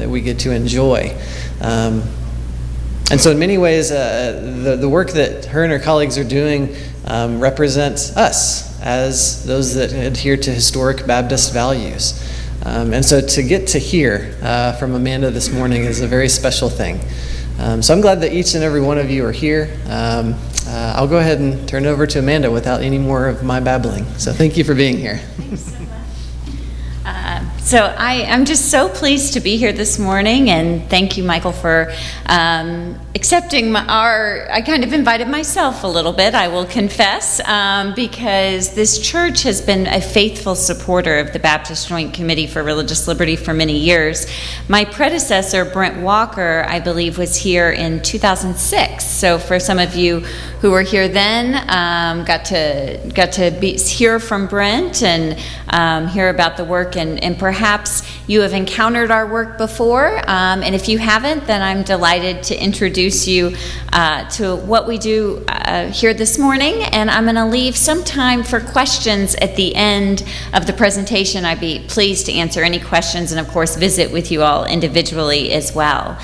we get to enjoy. And so in many ways, the work that her and her colleagues are doing represents us as those that adhere to historic Baptist values. And so to get to hear from Amanda this morning is a very special thing. So I'm glad that each and every one of you are here. I'll go ahead and turn it over to Amanda without any more of my babbling. So thank you for being here. Thanks so much. So I'm just so pleased to be here this morning, and thank you, Michael, for accepting I kind of invited myself a little bit, I will confess, because this church has been a faithful supporter of the Baptist Joint Committee for Religious Liberty for many years. My predecessor, Brent Walker, I believe, was here in 2006. So for some of you who were here then, got to hear from Brent and hear about the work, and perhaps you have encountered our work before, and if you haven't, then I'm delighted to introduce you to what we do here this morning, and I'm going to leave some time for questions at the end of the presentation. I'd be pleased to answer any questions and, of course, visit with you all individually as well.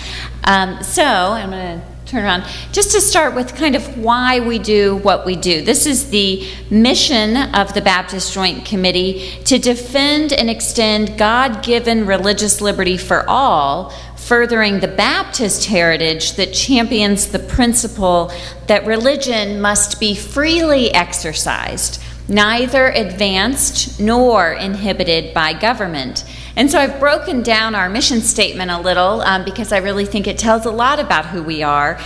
So I'm going to turn around just to start with kind of why we do what we do. This is the mission of the Baptist Joint Committee: to defend and extend God-given religious liberty for all, furthering the Baptist heritage that champions the principle that religion must be freely exercised, neither advanced nor inhibited by government. And so I've broken down our mission statement a little because I really think it tells a lot about who we are.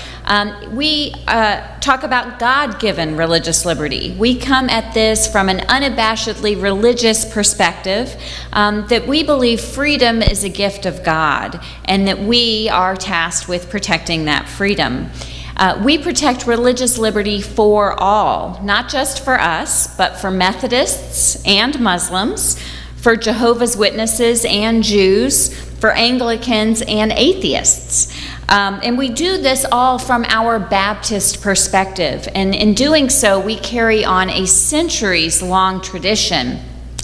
We talk about God-given religious liberty. We come at this from an unabashedly religious perspective, that we believe freedom is a gift of God, and that we are tasked with protecting that freedom. We protect religious liberty for all, not just for us, but for Methodists and Muslims, for Jehovah's Witnesses and Jews, for Anglicans and atheists. And we do this all from our Baptist perspective. And in doing so, we carry on a centuries-long tradition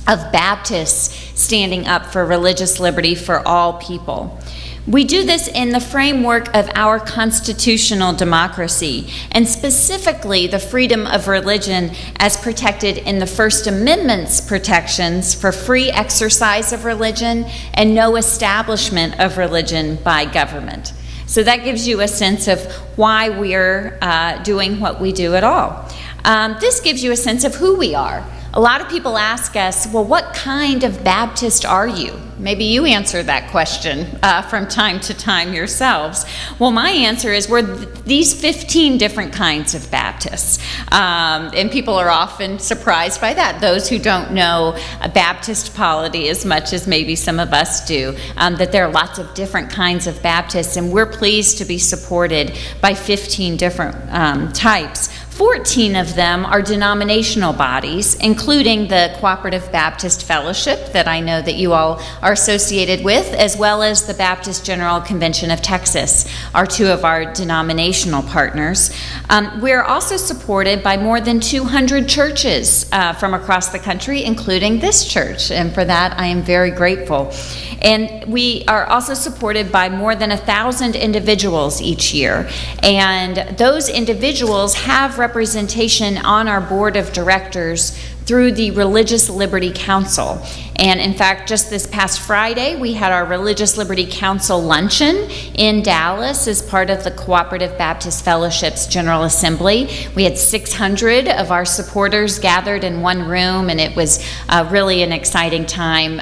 of Baptists standing up for religious liberty for all people. We do this in the framework of our constitutional democracy, and specifically the freedom of religion as protected in the First Amendment's protections for free exercise of religion and no establishment of religion by government. So that gives you a sense of why we're doing what we do at all. This gives you a sense of who we are. A lot of people ask us, well, what kind of Baptist are you? Maybe you answer that question from time to time yourselves. Well, my answer is we're these 15 different kinds of Baptists. And people are often surprised by that. Those who don't know a Baptist polity as much as maybe some of us do, that there are lots of different kinds of Baptists, and we're pleased to be supported by 15 different types. 14 of them are denominational bodies, including the Cooperative Baptist Fellowship that I know that you all are associated with, as well as the Baptist General Convention of Texas, are two of our denominational partners. We're also supported by more than 200 churches from across the country, including this church, and for that I am very grateful. And we are also supported by more than 1,000 individuals each year, and those individuals have representation on our board of directors through the Religious Liberty Council. And in fact, just this past Friday, we had our Religious Liberty Council luncheon in Dallas as part of the Cooperative Baptist Fellowship's General Assembly. We had 600 of our supporters gathered in one room, and it was really an exciting time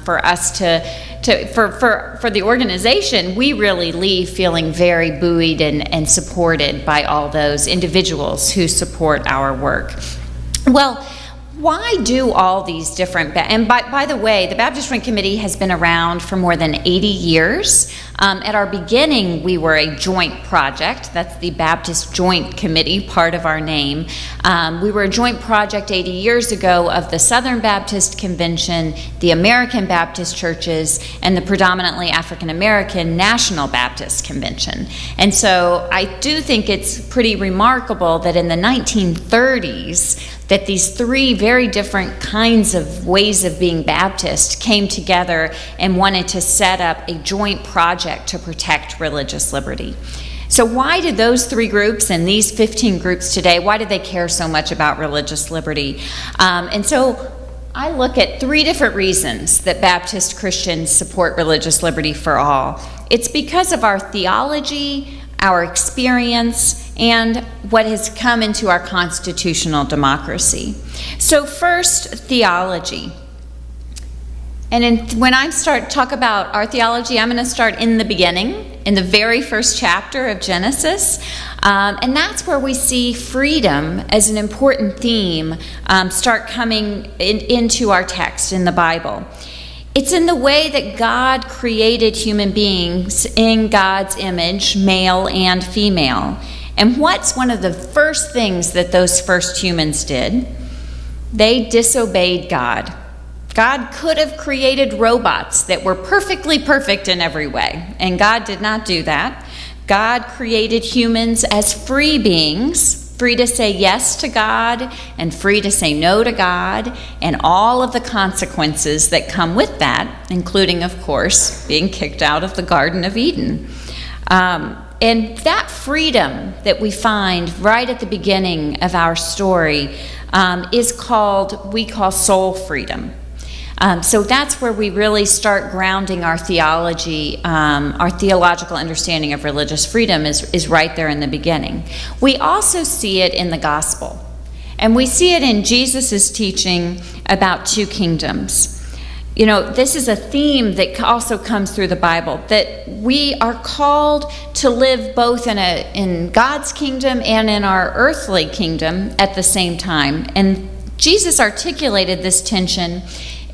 for us for the organization. We really leave feeling very buoyed and supported by all those individuals who support our work. Well, why do all these different, and by the way, the Baptist Joint Committee has been around for more than 80 years. At our beginning, we were a joint project. That's the Baptist Joint Committee, part of our name. We were a joint project 80 years ago of the Southern Baptist Convention, the American Baptist Churches, and the predominantly African American National Baptist Convention. And so I do think it's pretty remarkable that in the 1930s, that these three very different kinds of ways of being Baptist came together and wanted to set up a joint project to protect religious liberty. So why did those three groups and these 15 groups today, why do they care so much about religious liberty? And so I look at three different reasons that Baptist Christians support religious liberty for all. It's because of our theology, our experience, and what has come into our constitutional democracy. So first, theology. And when I talk about our theology, I'm going to start in the beginning, in the very first chapter of Genesis. And that's where we see freedom as an important theme start coming into our text in the Bible. It's in the way that God created human beings in God's image, male and female. And what's one of the first things that those first humans did? They disobeyed God. God could have created robots that were perfectly perfect in every way, and God did not do that. God created humans as free beings, free to say yes to God and free to say no to God, and all of the consequences that come with that, including, of course, being kicked out of the Garden of Eden. And that freedom that we find right at the beginning of our story we call soul freedom. So that's where we really start grounding our theology, our theological understanding of religious freedom is right there in the beginning. We also see it in the gospel, and we see it in Jesus' teaching about two kingdoms. You know, this is a theme that also comes through the Bible, that we are called to live both in God's kingdom and in our earthly kingdom at the same time. And Jesus articulated this tension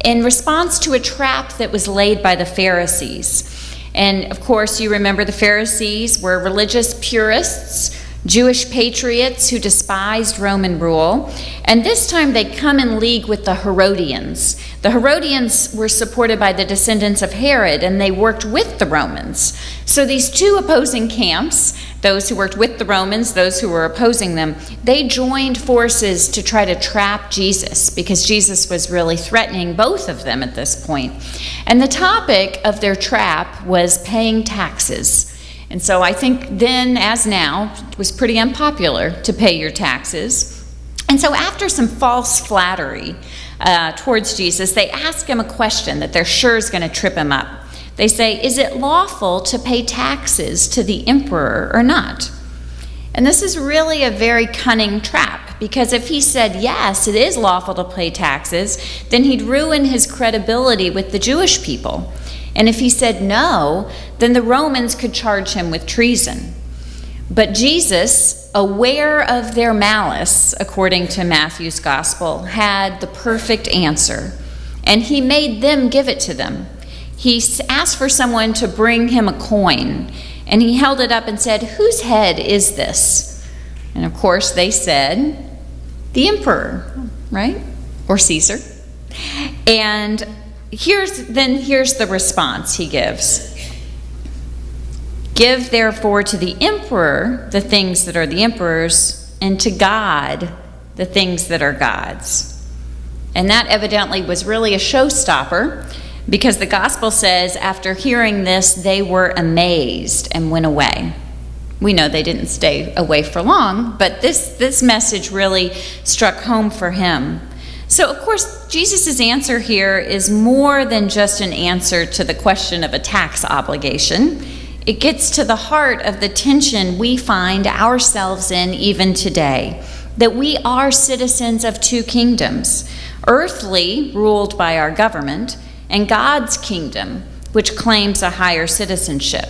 in response to a trap that was laid by the Pharisees. And of course, you remember the Pharisees were religious purists, Jewish patriots who despised Roman rule. And this time they come in league with the Herodians. The Herodians were supported by the descendants of Herod, and they worked with the Romans. So these two opposing camps, those who worked with the Romans, those who were opposing them, they joined forces to try to trap Jesus, because Jesus was really threatening both of them at this point. And the topic of their trap was paying taxes. And so I think then, as now, it was pretty unpopular to pay your taxes. And so after some false flattery towards Jesus, they ask him a question that they're sure is going to trip him up. They say, "Is it lawful to pay taxes to the emperor or not?" And this is really a very cunning trap, because if he said, yes, it is lawful to pay taxes, then he'd ruin his credibility with the Jewish people. And if he said no, then the Romans could charge him with treason. But Jesus, aware of their malice, according to Matthew's gospel, had the perfect answer, and he made them give it to them. He asked for someone to bring him a coin, and he held it up and said, "Whose head is this?" And of course they said, "The emperor," right? Or Caesar. And here's the response he gives. "Give therefore to the emperor the things that are the emperor's, and to God the things that are God's." And that evidently was really a showstopper, because the gospel says after hearing this, they were amazed and went away. We know they didn't stay away for long, but this message really struck home for him. So, of course, Jesus' answer here is more than just an answer to the question of a tax obligation. It gets to the heart of the tension we find ourselves in even today, that we are citizens of two kingdoms, earthly, ruled by our government, and God's kingdom, which claims a higher citizenship.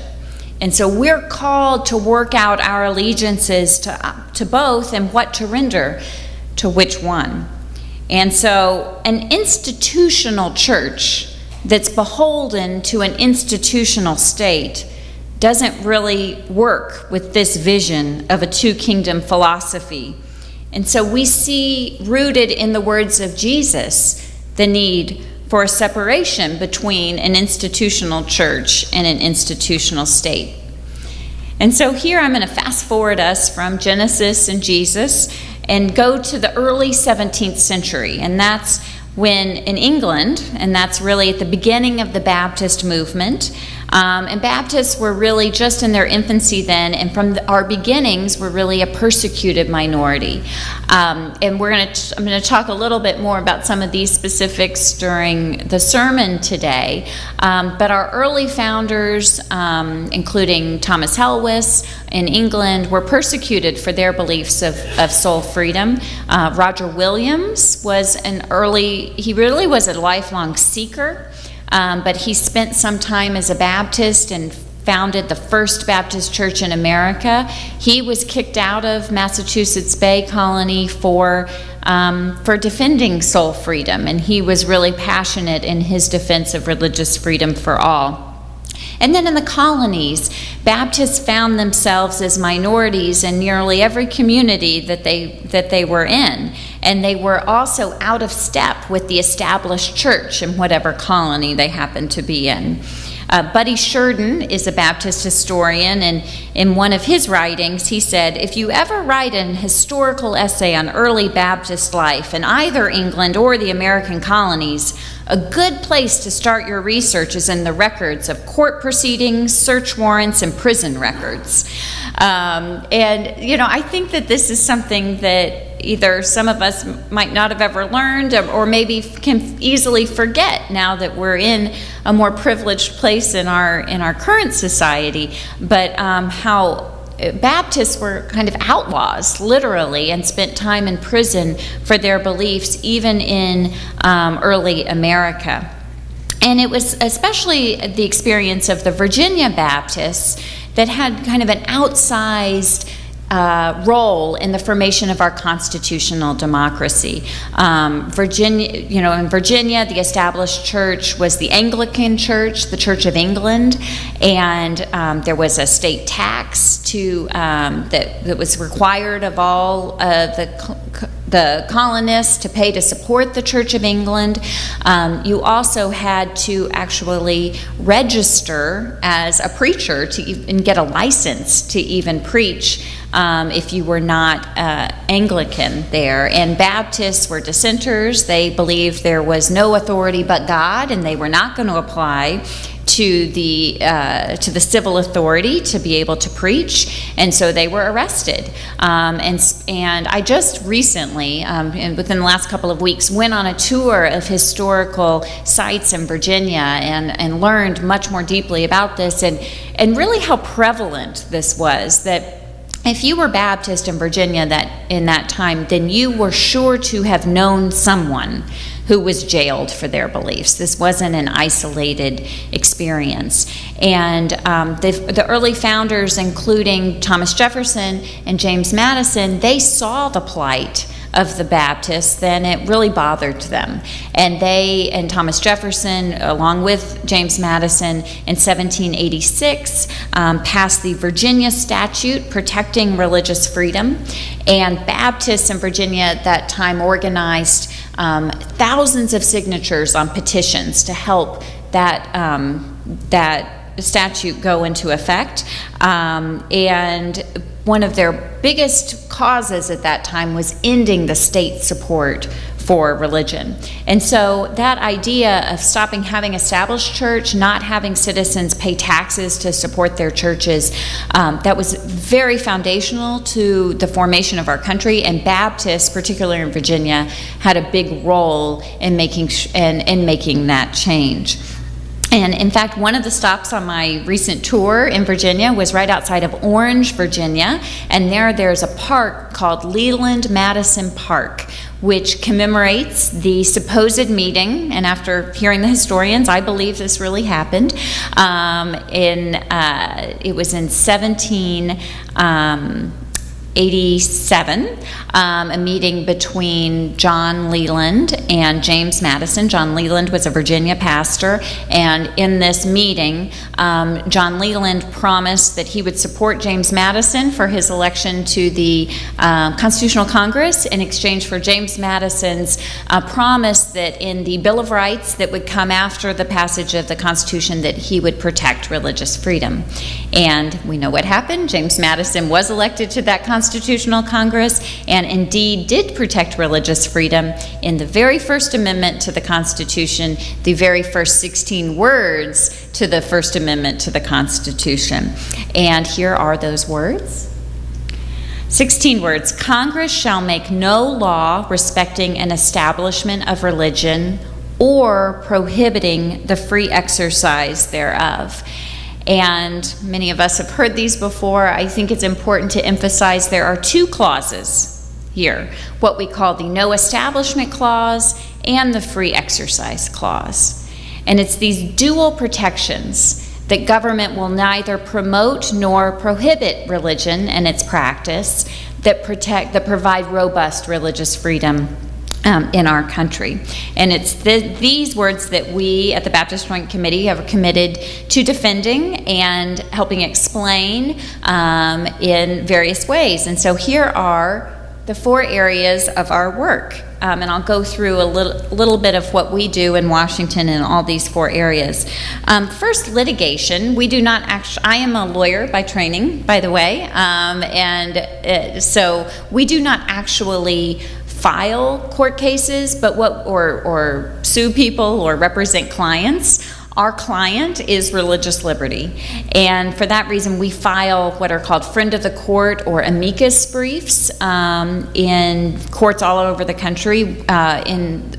And so we're called to work out our allegiances to both, and what to render to which one. And so an institutional church that's beholden to an institutional state doesn't really work with this vision of a two-kingdom philosophy. And so we see, rooted in the words of Jesus, the need for a separation between an institutional church and an institutional state. And so here I'm going to fast forward us from Genesis and Jesus and go to the early 17th century. And that's when in England, and that's really at the beginning of the Baptist movement, and Baptists were really just in their infancy then, and from our beginnings, were really a persecuted minority. And I'm going to talk a little bit more about some of these specifics during the sermon today. But our early founders, including Thomas Helwys in England, were persecuted for their beliefs of soul freedom. Roger Williams he really was a lifelong seeker. But he spent some time as a Baptist and founded the first Baptist church in America. He was kicked out of Massachusetts Bay Colony for defending soul freedom, and he was really passionate in his defense of religious freedom for all. And then in the colonies, Baptists found themselves as minorities in nearly every community that they were in. And they were also out of step with the established church in whatever colony they happened to be in. Buddy Sheridan is a Baptist historian, and in one of his writings, he said, "If you ever write an historical essay on early Baptist life in either England or the American colonies, a good place to start your research is in the records of court proceedings, search warrants, and prison records." I think that this is something that either some of us might not have ever learned or maybe can easily forget now that we're in a more privileged place in our current society, but how Baptists were kind of outlaws, literally, and spent time in prison for their beliefs, even in early America. And it was especially the experience of the Virginia Baptists that had kind of an outsized role in the formation of our constitutional democracy. In Virginia, the established church was the Anglican Church, the Church of England, and there was a state tax that was required of all the colonists to pay to support the Church of England. You also had to actually register as a preacher and get a license to even preach if you were not Anglican there. And Baptists were dissenters. They believed there was no authority but God, and they were not going to apply to the civil authority to be able to preach, and so they were arrested. And I just recently, and within the last couple of weeks, went on a tour of historical sites in Virginia and learned much more deeply about this and really how prevalent this was. That if you were Baptist in Virginia in that time, then you were sure to have known someone who was jailed for their beliefs. This wasn't an isolated experience. And the early founders, including Thomas Jefferson and James Madison, they saw the plight of the Baptists, then it really bothered them. And Thomas Jefferson, along with James Madison, in 1786, passed the Virginia Statute protecting religious freedom. And Baptists in Virginia at that time organized thousands of signatures on petitions to help that statute go into effect. And one of their biggest causes at that time was ending the state support for religion. And so that idea of stopping having established church, not having citizens pay taxes to support their churches, that was very foundational to the formation of our country. And Baptists, particularly in Virginia, had a big role in making that change. And in fact, one of the stops on my recent tour in Virginia was right outside of Orange, Virginia, and there's a park called Leland-Madison Park, which commemorates the supposed meeting, and after hearing the historians, I believe this really happened. It was in 1787, a meeting between John Leland and James Madison. John Leland was a Virginia pastor, and in this meeting, John Leland promised that he would support James Madison for his election to the Constitutional Congress in exchange for James Madison's promise that in the Bill of Rights that would come after the passage of the Constitution that he would protect religious freedom. And we know what happened. James Madison was elected to that Constitutional Constitutional Congress, and indeed did protect religious freedom in the very first amendment to the Constitution, the very first 16 words to the First Amendment to the Constitution. And here are those words. 16 words. Congress shall make no law respecting an establishment of religion or prohibiting the free exercise thereof. And many of us have heard these before. I think it's important to emphasize there are two clauses here, what we call the No Establishment Clause and the Free Exercise Clause. And it's these dual protections that government will neither promote nor prohibit religion and its practice that provide robust religious freedom in our country. And it's these words that we at the Baptist Joint Committee have committed to defending and helping explain in various ways. And so here are the 4 areas of our work. And I'll go through a little bit of what we do in Washington in all these 4 areas. First, litigation. We do not actually, I am a lawyer by training, by the way, so we do not actually file court cases, but or sue people or represent clients. Our client is religious liberty, and for that reason we file what are called friend of the court or amicus briefs in courts all over the country.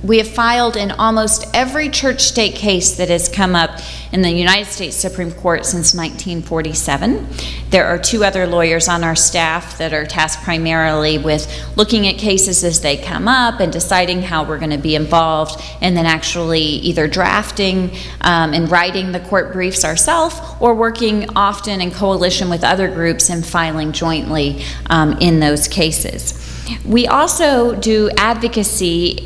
We have filed in almost every church-state case that has come up in the United States Supreme Court since 1947. There are 2 other lawyers on our staff that are tasked primarily with looking at cases as they come up and deciding how we're going to be involved, and then actually either drafting and writing the court briefs ourselves, or working often in coalition with other groups and filing jointly in those cases. We also do advocacy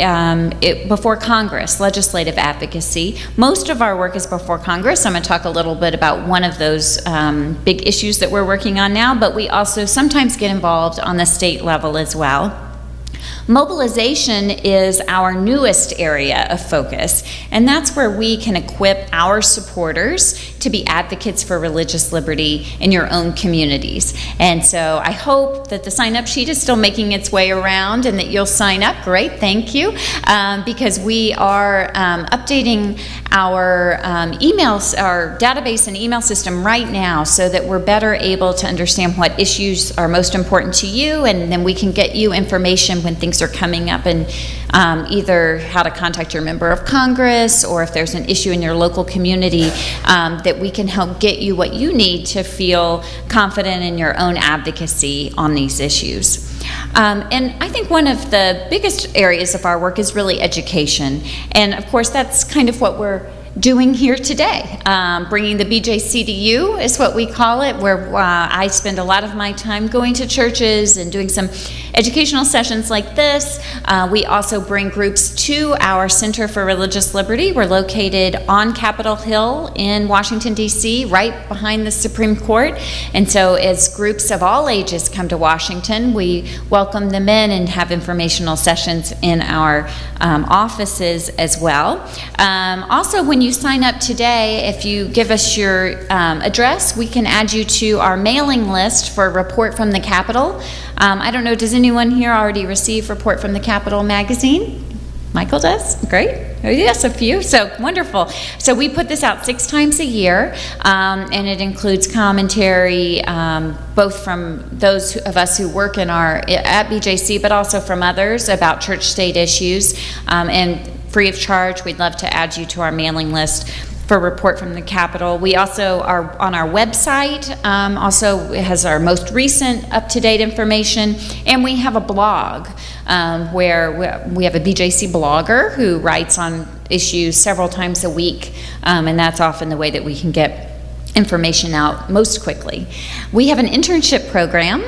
before Congress, legislative advocacy. Most of our work is before Congress. I'm going to talk a little bit about one of those big issues that we're working on now, but we also sometimes get involved on the state level as well. Mobilization is our newest area of focus, and that's where we can equip our supporters to be advocates for religious liberty in your own communities. And so I hope that the sign-up sheet is still making its way around and that you'll sign up. Great, thank you, because we are updating our emails, our database and email system right now so that we're better able to understand what issues are most important to you, and then we can get you information when things are coming up, and either how to contact your member of Congress, or if there's an issue in your local community, that we can help get you what you need to feel confident in your own advocacy on these issues. And I think one of the biggest areas of our work is really education. And of course, that's kind of what we're doing here today. Bringing the BJC to you is what we call it, where I spend a lot of my time going to churches and doing some educational sessions like this. We also bring groups to our Center for Religious Liberty. We're located on Capitol Hill in Washington, D.C., right behind the Supreme Court. And so as groups of all ages come to Washington, we welcome them in and have informational sessions in our offices as well. Also, when you sign up today, if you give us your address, we can add you to our mailing list for a report from the Capitol. I don't know, does anyone here already receive Report from the Capitol magazine? Michael does? Great. Oh, yes, a few. So wonderful. So we put this out 6 times a year, and it includes commentary both from those of us who work at BJC, but also from others about church-state issues, and free of charge. We'd love to add you to our mailing list for Report from the Capitol. We also are on our website, also has our most recent up-to-date information, and we have a blog where we have a BJC blogger who writes on issues several times a week, and that's often the way that we can get information out most quickly. We have an internship program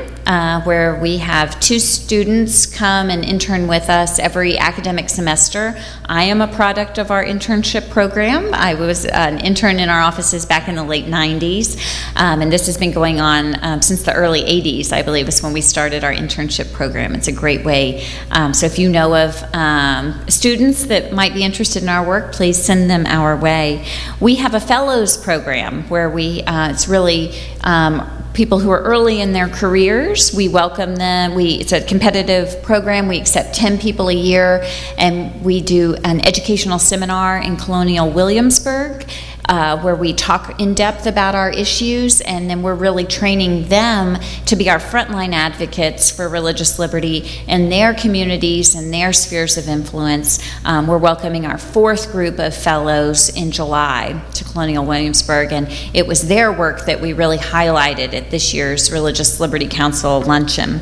where we have 2 students come and intern with us every academic semester. I am a product of our internship program. I was an intern in our offices back in the late 90s, and this has been going on since the early 80s, I believe, is when we started our internship program. It's a great way. So if you know of students that might be interested in our work, please send them our way. We have a fellows program where it's really people who are early in their careers. We welcome them. It's a competitive program. We accept 10 people a year, and we do an educational seminar in Colonial Williamsburg where we talk in depth about our issues, and then we're really training them to be our frontline advocates for religious liberty in their communities and their spheres of influence. We're welcoming our 4th group of fellows in July to Colonial Williamsburg, and it was their work that we really highlighted at this year's Religious Liberty Council luncheon.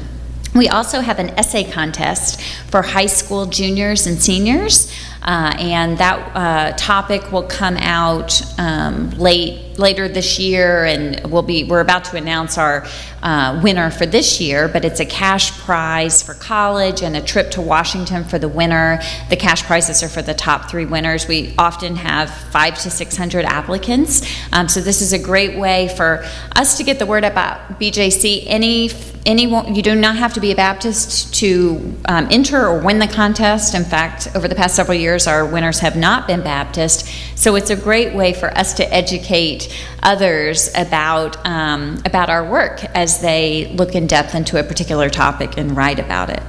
We also have an essay contest for high school juniors and seniors, and that topic will come out later this year, and we're about to announce our winner for this year, but it's a cash prize for college and a trip to Washington for the winner. The cash prizes are for the top 3 winners. We often have 500 to 600 applicants, so this is a great way for us to get the word about BJC. Anyone, you do not have to be a Baptist to enter or win the contest. In fact, over the past several years, our winners have not been Baptist. So it's a great way for us to educate others about our work as they look in depth into a particular topic and write about it.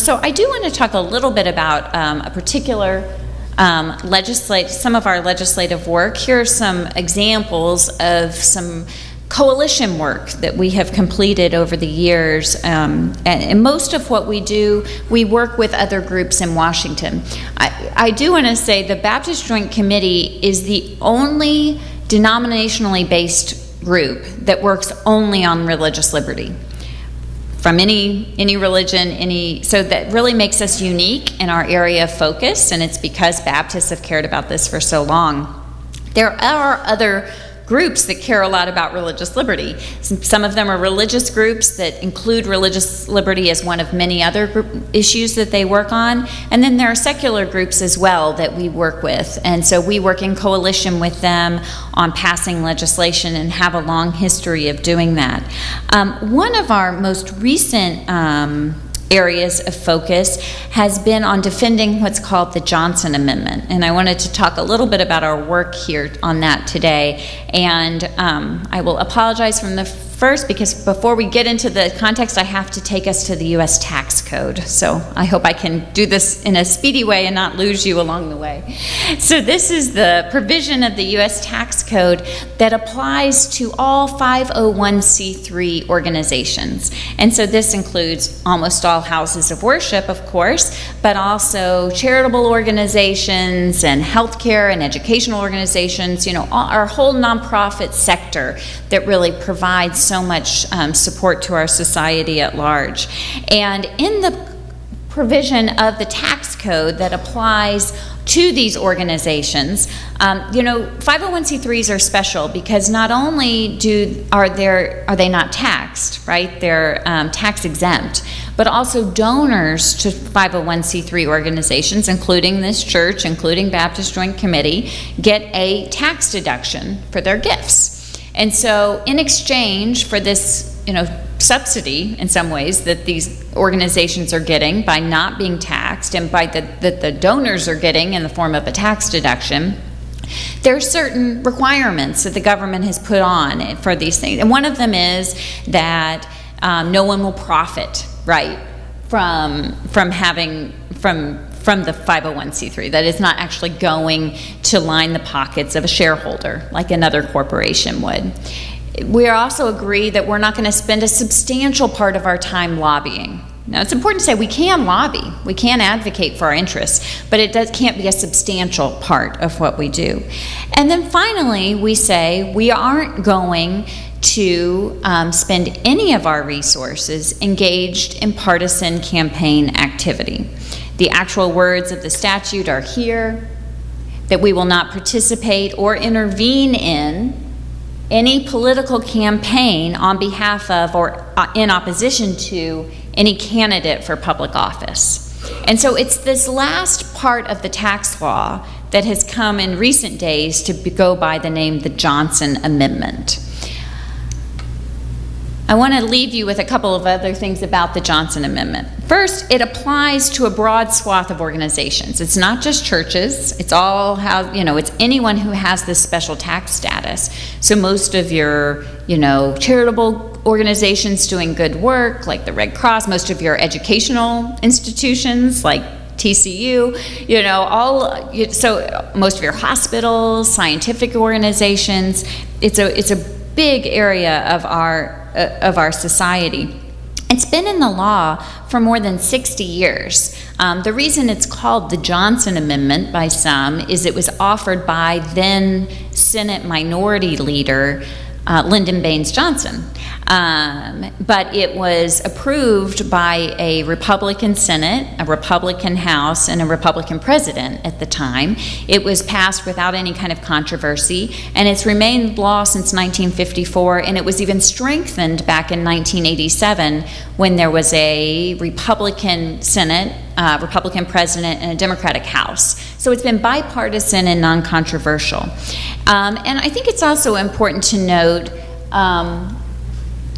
So I do want to talk a little bit about a particular some of our legislative work. Here are some examples of some coalition work that we have completed over the years, and most of what we do, we work with other groups in Washington. I do want to say the Baptist Joint Committee is the only denominationally based group that works only on religious liberty. From any religion, so that really makes us unique in our area of focus, and it's because Baptists have cared about this for so long. There are other groups that care a lot about religious liberty. Some of them are religious groups that include religious liberty as one of many other issues that they work on. And then there are secular groups as well that we work with. And so we work in coalition with them on passing legislation and have a long history of doing that. One of our most recent areas of focus has been on defending what's called the Johnson Amendment. And I wanted to talk a little bit about our work here on that today. And I will apologize from the first, because before we get into the context, I have to take us to the U.S. tax code. So I hope I can do this in a speedy way and not lose you along the way. So this is the provision of the U.S. tax code that applies to all 501c3 organizations. And so this includes almost all houses of worship, of course, but also charitable organizations and healthcare and educational organizations, our whole nonprofit sector that really provides so much support to our society at large. And in the provision of the tax code that applies to these organizations, 501c3s are special because not only are they not taxed, right? They're tax exempt, but also donors to 501c3 organizations, including this church, including Baptist Joint Committee, get a tax deduction for their gifts. And so in exchange for this, subsidy in some ways that these organizations are getting by not being taxed, and by that the donors are getting in the form of a tax deduction, there are certain requirements that the government has put on for these things. And one of them is that no one will profit, right, from the 501c3, that is not actually going to line the pockets of a shareholder like another corporation would. We also agree that we're not going to spend a substantial part of our time lobbying. Now, it's important to say we can lobby, we can advocate for our interests, but it can't be a substantial part of what we do. And then finally, we say we aren't going to spend any of our resources engaged in partisan campaign activity. The actual words of the statute are here, that we will not participate or intervene in any political campaign on behalf of or in opposition to any candidate for public office. And so it's this last part of the tax law that has come in recent days to go by the name the Johnson Amendment. I want to leave you with a couple of other things about the Johnson Amendment. First, it applies to a broad swath of organizations. It's not just churches. It's it's anyone who has this special tax status. So most of your, charitable organizations doing good work, like the Red Cross, most of your educational institutions, like TCU, so most of your hospitals, scientific organizations. It's a big area of our society. It's been in the law for more than 60 years. The reason it's called the Johnson Amendment by some is it was offered by then Senate Minority Leader Lyndon Baines Johnson. But it was approved by a Republican Senate, a Republican House, and a Republican President at the time. It was passed without any kind of controversy, and it's remained law since 1954, and it was even strengthened back in 1987 when there was a Republican Senate, Republican President, and a Democratic House. So it's been bipartisan and non-controversial. And I think it's also important to note,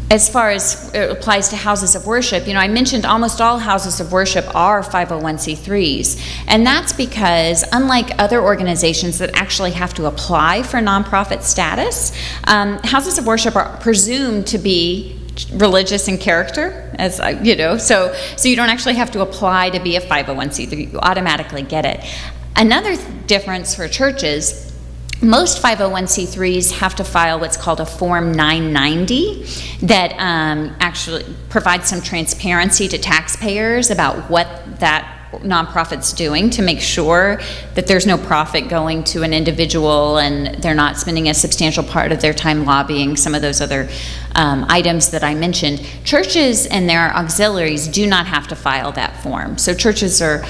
as far as it applies to houses of worship, I mentioned almost all houses of worship are 501c3s. And that's because, unlike other organizations that actually have to apply for nonprofit status, houses of worship are presumed to be religious in character, so you don't actually have to apply to be a 501c3. You automatically get it. Another difference for churches, most 501c3s have to file what's called a Form 990 that actually provides some transparency to taxpayers about what that nonprofit's doing to make sure that there's no profit going to an individual and they're not spending a substantial part of their time lobbying, some of those other items that I mentioned. Churches and their auxiliaries do not have to file that form. So churches are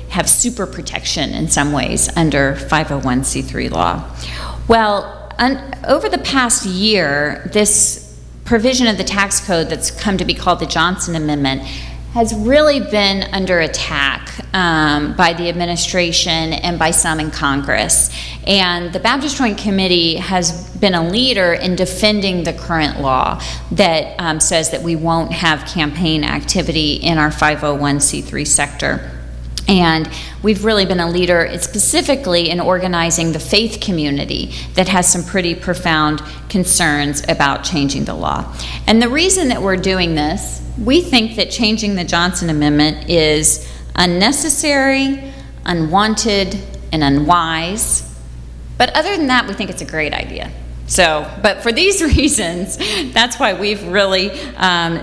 have super protection in some ways under 501c3 law. Well, over the past year, this provision of the tax code that's come to be called the Johnson Amendment has really been under attack by the administration and by some in Congress. And the Baptist Joint Committee has been a leader in defending the current law that says that we won't have campaign activity in our 501c3 sector. And we've really been a leader specifically in organizing the faith community that has some pretty profound concerns about changing the law. And the reason that we're doing this, we think that changing the Johnson Amendment is unnecessary, unwanted, and unwise. But other than that, we think it's a great idea. But for these reasons, that's why we've really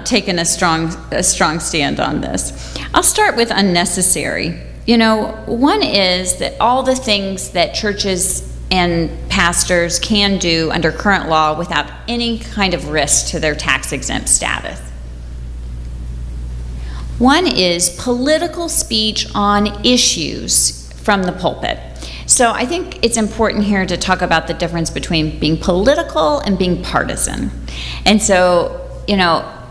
taken a strong stand on this. I'll start with unnecessary. One is that all the things that churches and pastors can do under current law without any kind of risk to their tax-exempt status. One is political speech on issues from the pulpit. So I think it's important here to talk about the difference between being political and being partisan. And so,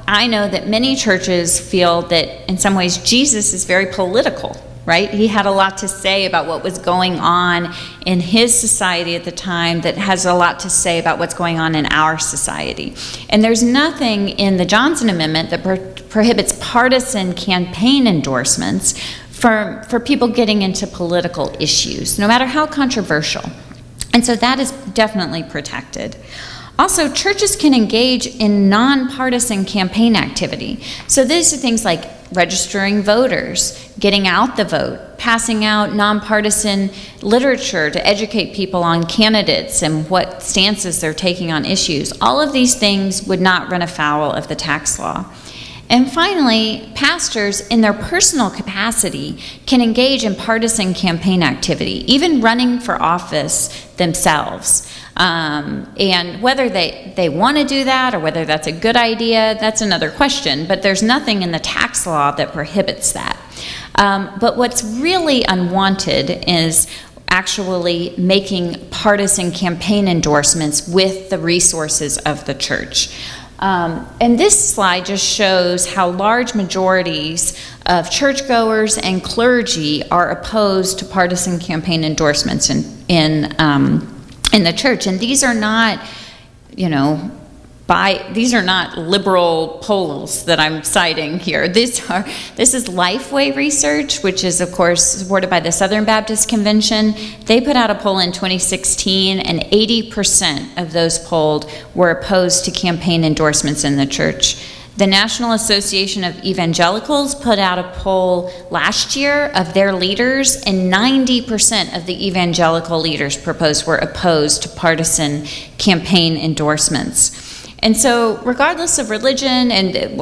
I know that many churches feel that in some ways Jesus is very political, right? He had a lot to say about what was going on in his society at the time that has a lot to say about what's going on in our society. And there's nothing in the Johnson Amendment that prohibits partisan campaign endorsements for people getting into political issues, no matter how controversial. And so that is definitely protected. Also, churches can engage in nonpartisan campaign activity. So these are things like registering voters, getting out the vote, passing out nonpartisan literature to educate people on candidates and what stances they're taking on issues. All of these things would not run afoul of the tax law. And finally, pastors in their personal capacity can engage in partisan campaign activity, even running for office themselves. And whether they want to do that or whether that's a good idea, that's another question. But there's nothing in the tax law that prohibits that. But what's really unwanted is actually making partisan campaign endorsements with the resources of the church. And this slide just shows how large majorities of churchgoers and clergy are opposed to partisan campaign endorsements in the church. And these are not, these are not liberal polls that I'm citing here. This is Lifeway research, which is, of course, supported by the Southern Baptist Convention. They put out a poll in 2016, and 80% of those polled were opposed to campaign endorsements in the church. The National Association of Evangelicals put out a poll last year of their leaders, and 90% of the evangelical leaders were opposed to partisan campaign endorsements. And so regardless of religion, and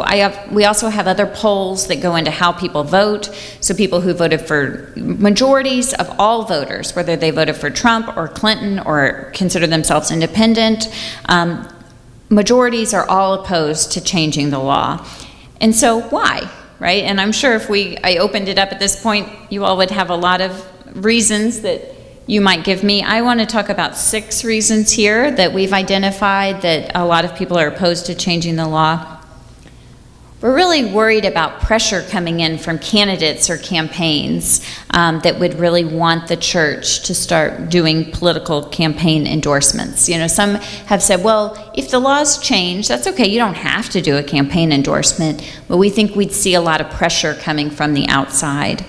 we also have other polls that go into how people vote. So people who voted for majorities of all voters, whether they voted for Trump or Clinton or consider themselves independent, majorities are all opposed to changing the law. And so why, right? And I'm sure if I opened it up at this point, you all would have a lot of reasons that you might give me. I want to talk about 6 reasons here that we've identified that a lot of people are opposed to changing the law. We're really worried about pressure coming in from candidates or campaigns that would really want the church to start doing political campaign endorsements. Some have said, well, if the laws change, that's okay. You don't have to do a campaign endorsement, but we think we'd see a lot of pressure coming from the outside.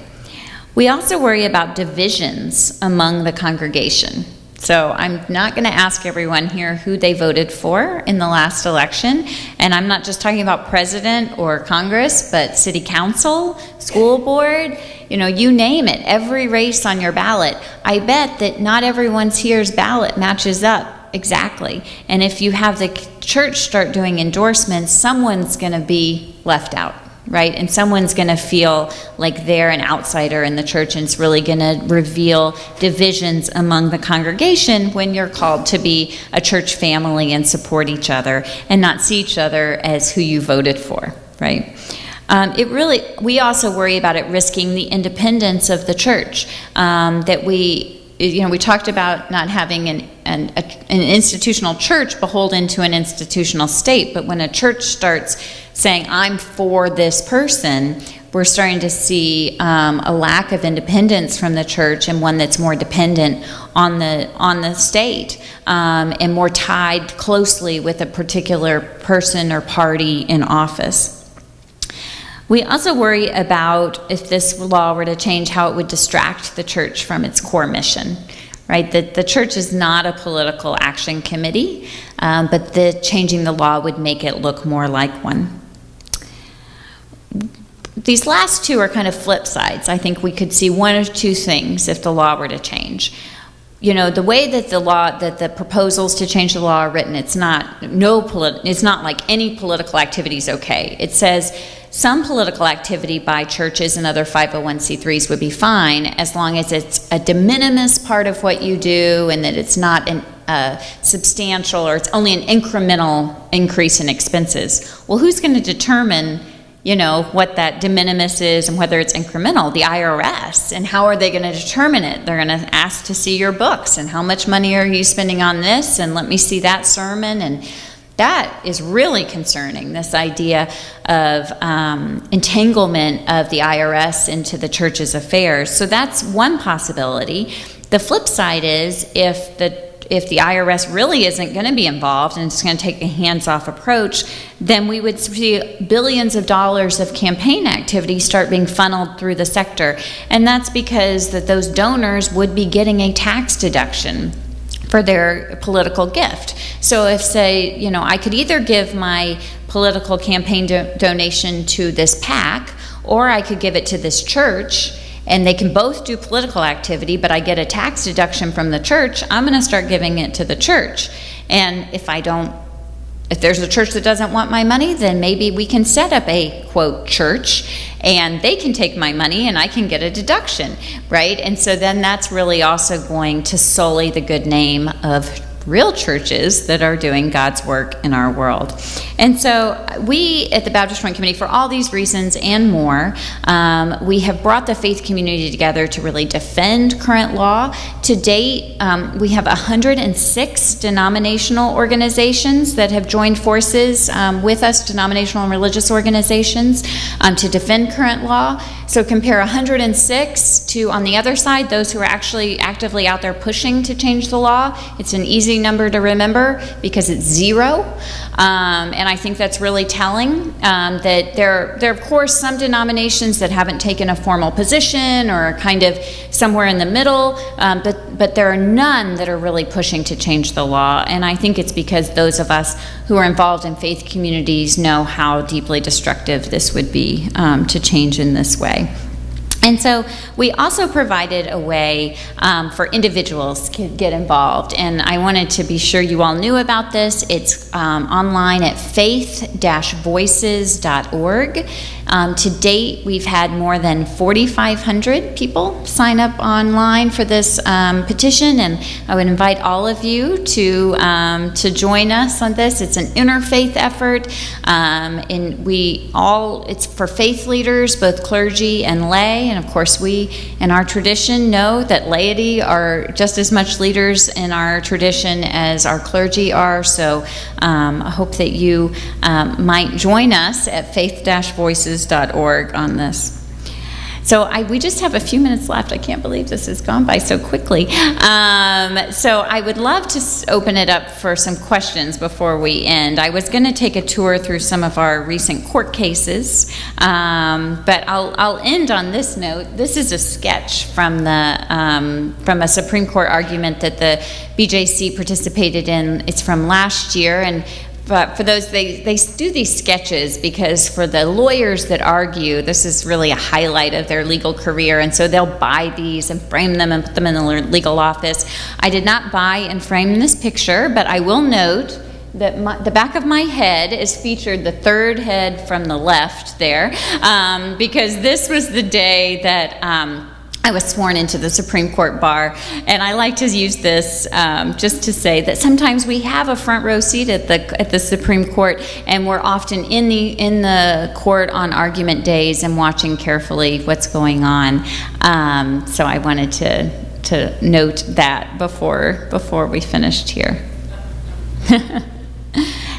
We also worry about divisions among the congregation. So I'm not going to ask everyone here who they voted for in the last election. And I'm not just talking about president or Congress, but city council, school board, you name it, every race on your ballot. I bet that not everyone's here's ballot matches up exactly. And if you have the church start doing endorsements, someone's going to be left out. Right? And someone's going to feel like they're an outsider in the church, and it's really going to reveal divisions among the congregation when you're called to be a church family and support each other and not see each other as who you voted for, right? We also worry about it risking the independence of the church, that we talked about not having an institutional church beholden to an institutional state, but when a church starts saying, I'm for this person, we're starting to see a lack of independence from the church, and one that's more dependent on the state and more tied closely with a particular person or party in office. We also worry about, if this law were to change, how it would distract the church from its core mission. Right, that the church is not a political action committee, but changing the law would make it look more like one. These last 2 are kind of flip sides. I think we could see one of 2 things if the law were to change. The way that the proposals to change the law are written, it's not like any political activity is okay. It says some political activity by churches and other 501c3s would be fine as long as it's a de minimis part of what you do, and that it's not substantial, or it's only an incremental increase in expenses. Well, who's going to determine what that de minimis is and whether it's incremental? The IRS. And how are they going to determine it? They're going to ask to see your books, and how much money are you spending on this, and let me see that sermon. And that is really concerning, this idea of entanglement of the IRS into the church's affairs. So that's one possibility. The flip side is if the IRS really isn't going to be involved and it's going to take a hands-off approach, then we would see billions of dollars of campaign activity start being funneled through the sector. And that's because those donors would be getting a tax deduction for their political gift. So if, say, I could either give my political campaign donation to this PAC, or I could give it to this church, and they can both do political activity, but I get a tax deduction from the church, I'm going to start giving it to the church. And if there's a church that doesn't want my money, then maybe we can set up a, quote, church, and they can take my money and I can get a deduction, right? And so then that's really also going to sully the good name of real churches that are doing God's work in our world. And so we at the Baptist Joint Committee, for all these reasons and more, we have brought the faith community together to really defend current law. To date, we have 106 denominational organizations that have joined forces with us, denominational and religious organizations, to defend current law. So compare 106 to, on the other side, those who are actually actively out there pushing to change the law. It's an easy number to remember because it's 0. And I think that's really telling, that there are, of course, some denominations that haven't taken a formal position or are kind of somewhere in the middle, but there are none that are really pushing to change the law. And I think it's because those of us who are involved in faith communities know how deeply destructive this would be to change in this way. And so we also provided a way for individuals to get involved. And I wanted to be sure you all knew about this. It's online at faith-voices.org. To date, we've had more than 4,500 people sign up online for this petition, and I would invite all of you to join us on this. It's an interfaith effort, and it's for faith leaders, both clergy and lay. And of course, we in our tradition know that laity are just as much leaders in our tradition as our clergy are. So I hope that you might join us at faith-voices.org on this. So we just have a few minutes left. I can't believe this has gone by so quickly. So I would love to open it up for some questions before we end. I was going to take a tour through some of our recent court cases, but I'll end on this note. This is a sketch from a Supreme Court argument that the BJC participated in. It's from last year, but for those, they do these sketches because for the lawyers that argue, this is really a highlight of their legal career, and so they'll buy these and frame them and put them in the legal office. I did not buy and frame this picture, but I will note that the back of my head is featured, the third head from the left there, because this was the day that I was sworn into the Supreme Court bar, and I like to use this just to say that sometimes we have a front row seat at the Supreme Court, and we're often in the court on argument days and watching carefully what's going on. So I wanted to note that before we finished here.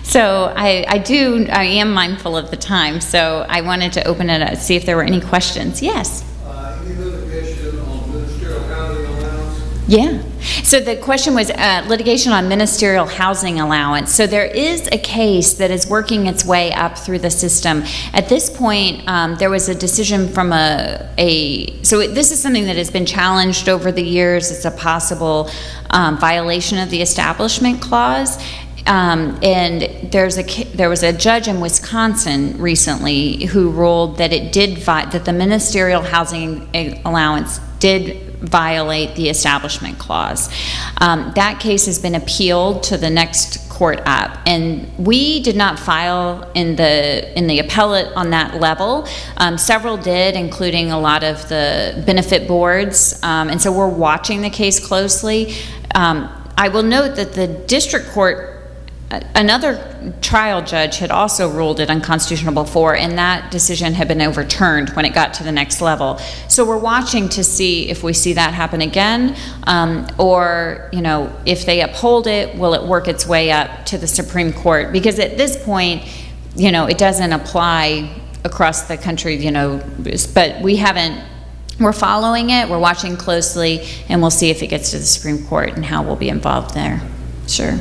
So I am mindful of the time, so I wanted to open it up, see if there were any questions. Yes. Yeah. So the question was litigation on ministerial housing allowance. So there is a case that is working its way up through the system. At this point, there was a decision from this is something that has been challenged over the years. It's a possible violation of the Establishment Clause. And there was a judge in Wisconsin recently who ruled that that the ministerial housing allowance did violate the Establishment Clause. That case has been appealed to the next court up, and we did not file in the appellate on that level. Several did, including a lot of the benefit boards, and so we're watching the case closely. I will note that the district court, another trial judge, had also ruled it unconstitutional before, and that decision had been overturned when it got to the next level. So we're watching to see if we see that happen again, or if they uphold it, will it work its way up to the Supreme Court? Because at this point, it doesn't apply across the country, but we're following it, we're watching closely, and we'll see if it gets to the Supreme Court and how we'll be involved there. Sure.